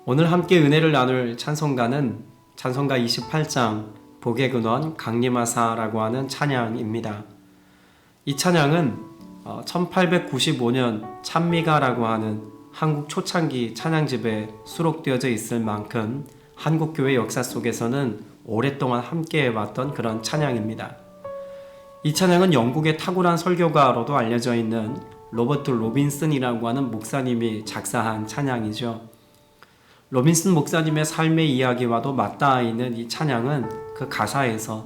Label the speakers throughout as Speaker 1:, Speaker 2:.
Speaker 1: 오늘 함께 은혜를 나눌 찬송가는 찬송가 28장 복의 근원 강림하사라고 하는 찬양입니다. 이 찬양은 1895년 찬미가라고 하는 한국 초창기 찬양집에 수록되어져 있을 만큼 한국교회 역사 속에서는 오랫동안 함께해왔던 그런 찬양입니다. 이 찬양은 영국의 탁월한 설교가로도 알려져 있는 로버트 로빈슨이라고 하는 목사님이 작사한 찬양이죠. 로빈슨 목사님의 삶의 이야기와도 맞닿아 있는 이 찬양은 그 가사에서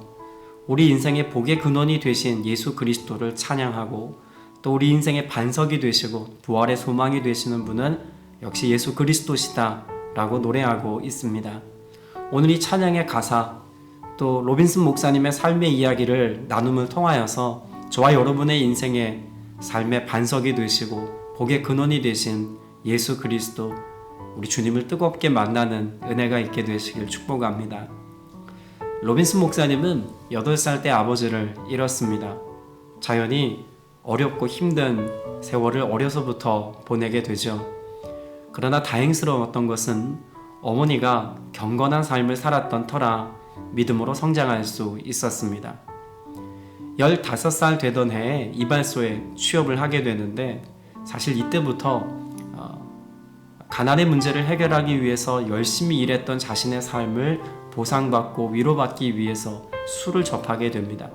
Speaker 1: 우리 인생의 복의 근원이 되신 예수 그리스도를 찬양하고 또 우리 인생의 반석이 되시고 부활의 소망이 되시는 분은 역시 예수 그리스도시다 라고 노래하고 있습니다. 오늘 이 찬양의 가사 또 로빈슨 목사님의 삶의 이야기를 나눔을 통하여서 저와 여러분의 인생의 삶의 반석이 되시고 복의 근원이 되신 예수 그리스도 우리 주님을 뜨겁게 만나는 은혜가 있게 되시길 축복합니다. 로빈슨 목사님은 8살 때 아버지를 잃었습니다. 자연히 어렵고 힘든 세월을 어려서부터 보내게 되죠. 그러나 다행스러웠던 것은 어머니가 경건한 삶을 살았던 터라 믿음으로 성장할 수 있었습니다. 15살 되던 해에 이발소에 취업을 하게 되는데 사실 이때부터 가난의 문제를 해결하기 위해서 열심히 일했던 자신의 삶을 보상받고 위로받기 위해서 술을 접하게 됩니다.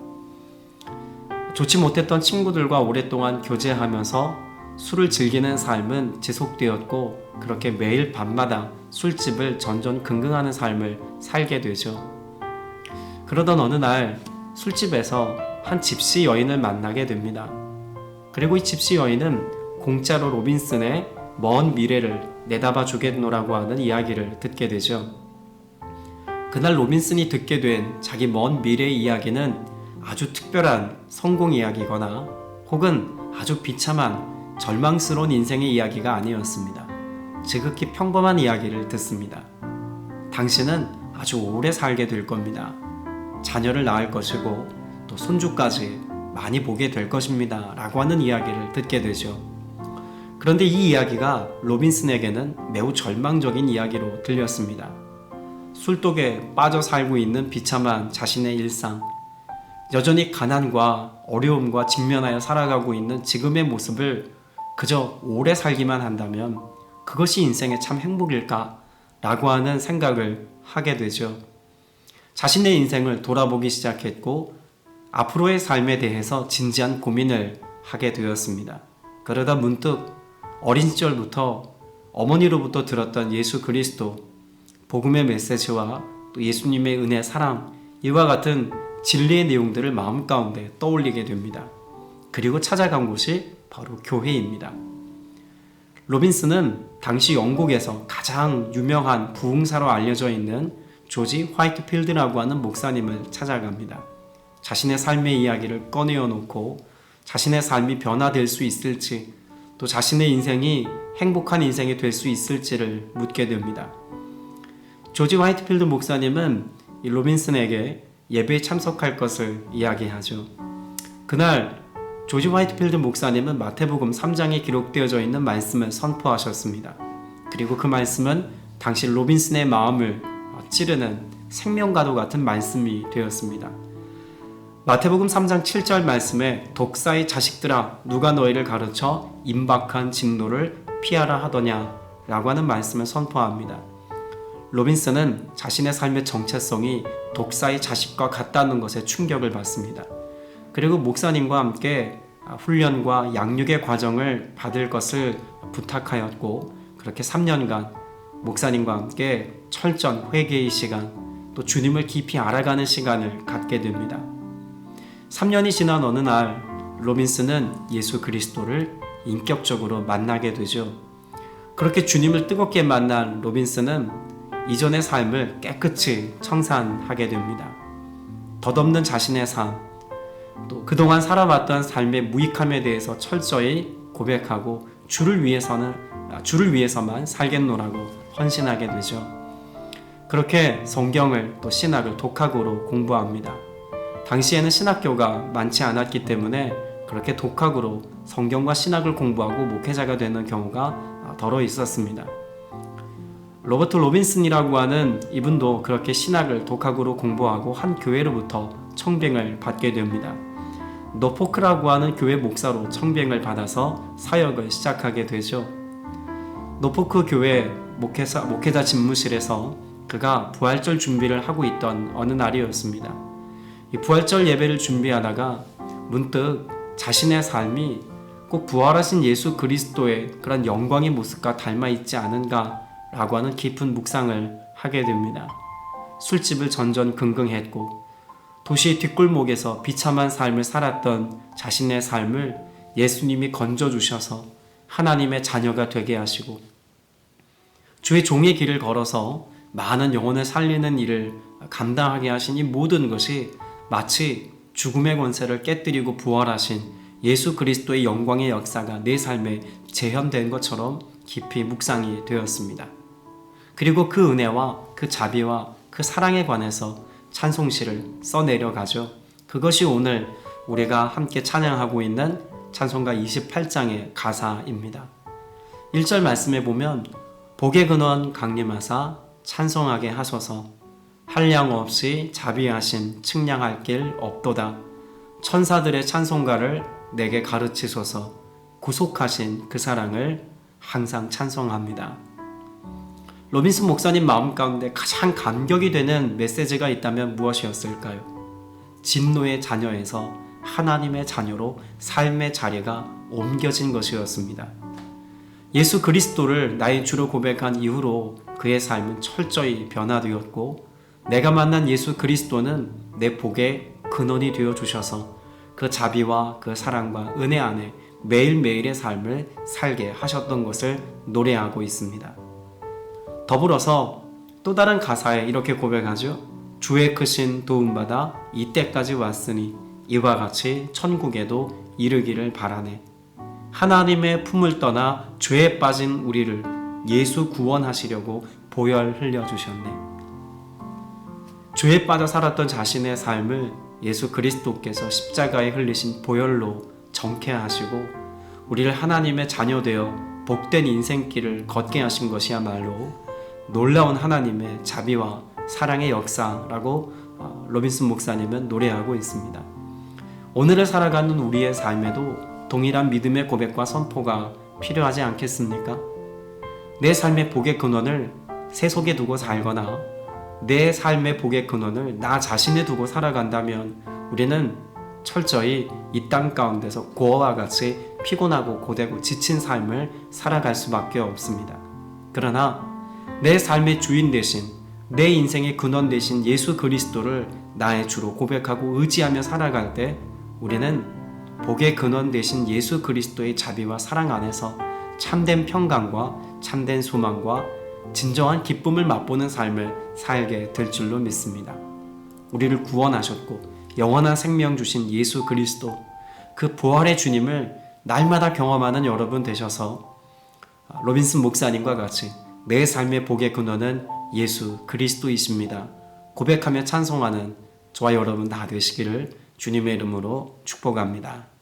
Speaker 1: 좋지 못했던 친구들과 오랫동안 교제하면서 술을 즐기는 삶은 지속되었고 그렇게 매일 밤마다 술집을 전전긍긍하는 삶을 살게 되죠. 그러던 어느 날 술집에서 한 집시 여인을 만나게 됩니다. 그리고 이 집시 여인은 공짜로 로빈슨의 먼 미래를 내다봐 주겠노라고 하는 이야기를 듣게 되죠. 그날 로빈슨이 듣게 된 자기 먼 미래의 이야기는 아주 특별한 성공 이야기거나 혹은 아주 비참한 절망스러운 인생의 이야기가 아니었습니다. 지극히 평범한 이야기를 듣습니다. 당신은 아주 오래 살게 될 겁니다. 자녀를 낳을 것이고 또 손주까지 많이 보게 될 것입니다. 라고 하는 이야기를 듣게 되죠. 그런데 이 이야기가 로빈슨에게는 매우 절망적인 이야기로 들렸습니다. 술독에 빠져 살고 있는 비참한 자신의 일상, 여전히 가난과 어려움과 직면하여 살아가고 있는 지금의 모습을 그저 오래 살기만 한다면 그것이 인생의 참 행복일까? 라고 하는 생각을 하게 되죠. 자신의 인생을 돌아보기 시작했고 앞으로의 삶에 대해서 진지한 고민을 하게 되었습니다. 그러다 문득 어린 시절부터 어머니로부터 들었던 예수 그리스도, 복음의 메시지와 또 예수님의 은혜, 사랑, 이와 같은 진리의 내용들을 마음 가운데 떠올리게 됩니다. 그리고 찾아간 곳이 바로 교회입니다. 로빈슨은 당시 영국에서 가장 유명한 부흥사로 알려져 있는 조지 화이트필드라고 하는 목사님을 찾아갑니다. 자신의 삶의 이야기를 꺼내어 놓고 자신의 삶이 변화될 수 있을지 또 자신의 인생이 행복한 인생이 될 수 있을지를 묻게 됩니다. 조지 화이트필드 목사님은 이 로빈슨에게 예배에 참석할 것을 이야기하죠. 그날 조지 화이트필드 목사님은 마태복음 3장에 기록되어져 있는 말씀을 선포하셨습니다. 그리고 그 말씀은 당시 로빈슨의 마음을 찌르는 생명과도 같은 말씀이 되었습니다. 마태복음 3장 7절 말씀에 독사의 자식들아 누가 너희를 가르쳐 임박한 진노를 피하라 하더냐 라고 하는 말씀을 선포합니다. 로빈슨은 자신의 삶의 정체성이 독사의 자식과 같다는 것에 충격을 받습니다. 그리고 목사님과 함께 훈련과 양육의 과정을 받을 것을 부탁하였고 그렇게 3년간 목사님과 함께 철전 회개의 시간 또 주님을 깊이 알아가는 시간을 갖게 됩니다. 3년이 지난 어느 날 로빈슨은 예수 그리스도를 인격적으로 만나게 되죠. 그렇게 주님을 뜨겁게 만난 로빈슨은 이전의 삶을 깨끗이 청산하게 됩니다. 덧없는 자신의 삶, 또 그동안 살아왔던 삶의 무익함에 대해서 철저히 고백하고 주를 위해서만 살겠노라고 헌신하게 되죠. 그렇게 성경을 또 신학을 독학으로 공부합니다. 당시에는 신학교가 많지 않았기 때문에 그렇게 독학으로 성경과 신학을 공부하고 목회자가 되는 경우가 덜어 있었습니다. 로버트 로빈슨이라고 하는 이분도 그렇게 신학을 독학으로 공부하고 한 교회로부터 청빙을 받게 됩니다. 노포크라고 하는 교회 목사로 청빙을 받아서 사역을 시작하게 되죠. 노포크 교회 목회자 집무실에서 그가 부활절 준비를 하고 있던 어느 날이었습니다. 이 부활절 예배를 준비하다가 문득 자신의 삶이 꼭 부활하신 예수 그리스도의 그런 영광의 모습과 닮아 있지 않은가라고 하는 깊은 묵상을 하게 됩니다. 술집을 전전긍긍했고 도시 뒷골목에서 비참한 삶을 살았던 자신의 삶을 예수님이 건져주셔서 하나님의 자녀가 되게 하시고 주의 종의 길을 걸어서 많은 영혼을 살리는 일을 감당하게 하신 이 모든 것이 마치 죽음의 권세를 깨뜨리고 부활하신 예수 그리스도의 영광의 역사가 내 삶에 재현된 것처럼 깊이 묵상이 되었습니다. 그리고 그 은혜와 그 자비와 그 사랑에 관해서 찬송시를 써내려가죠. 그것이 오늘 우리가 함께 찬양하고 있는 찬송가 28장의 가사입니다. 1절 말씀에 보면 복의 근원 강림하사 찬송하게 하소서 한량 없이 자비하심 측량할 길 없도다. 천사들의 찬송가를 내게 가르치소서 구속하신 그 사랑을 항상 찬송합니다. 로빈슨 목사님 마음 가운데 가장 감격이 되는 메시지가 있다면 무엇이었을까요? 진노의 자녀에서 하나님의 자녀로 삶의 자리가 옮겨진 것이었습니다. 예수 그리스도를 나의 주로 고백한 이후로 그의 삶은 철저히 변화되었고 내가 만난 예수 그리스도는 내 복의 근원이 되어 주셔서 그 자비와 그 사랑과 은혜 안에 매일매일의 삶을 살게 하셨던 것을 노래하고 있습니다. 더불어서 또 다른 가사에 이렇게 고백하죠. 주의 크신 도움받아 이때까지 왔으니 이와 같이 천국에도 이르기를 바라네. 하나님의 품을 떠나 죄에 빠진 우리를 예수 구원하시려고 보혈 흘려주셨네. 죄에 빠져 살았던 자신의 삶을 예수 그리스도께서 십자가에 흘리신 보혈로 정케하시고 우리를 하나님의 자녀 되어 복된 인생길을 걷게 하신 것이야말로 놀라운 하나님의 자비와 사랑의 역사라고 로빈슨 목사님은 노래하고 있습니다. 오늘을 살아가는 우리의 삶에도 동일한 믿음의 고백과 선포가 필요하지 않겠습니까? 내 삶의 복의 근원을 세속에 두고 살거나 내 삶의 복의 근원을 나 자신에 두고 살아간다면 우리는 철저히 이 땅 가운데서 고아와 같이 피곤하고 고되고 지친 삶을 살아갈 수밖에 없습니다. 그러나 내 삶의 주인 되신 내 인생의 근원 되신 예수 그리스도를 나의 주로 고백하고 의지하며 살아갈 때 우리는 복의 근원 되신 예수 그리스도의 자비와 사랑 안에서 참된 평강과 참된 소망과 진정한 기쁨을 맛보는 삶을 살게 될 줄로 믿습니다. 우리를 구원하셨고 영원한 생명 주신 예수 그리스도 그 부활의 주님을 날마다 경험하는 여러분 되셔서 로빈슨 목사님과 같이 내 삶의 복의 근원은 예수 그리스도이십니다. 고백하며 찬송하는 저와 여러분 다 되시기를 주님의 이름으로 축복합니다.